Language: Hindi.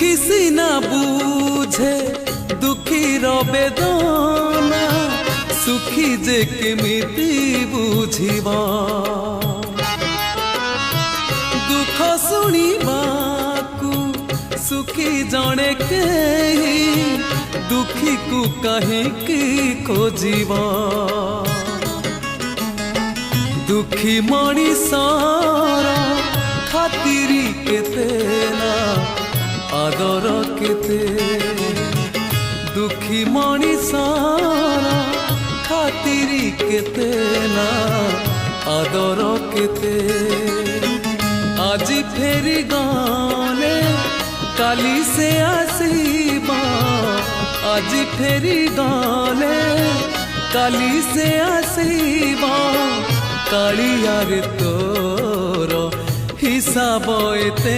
सुखी सीना बुझे दुखी बेदना सुखी जे केमिति बुझिबा दुख शुणिबाकू सुखी जणे केही दुखी को कहीं खोजिबा दुखी मणिषर खातिरी केते ना आदर केते दुखी मणिषर खातिरी केते ना आदर केते आज फेरी गाने काली से आसीबा आज फेरी गाने काली से आसीबा कालियार तोर हिसाब एते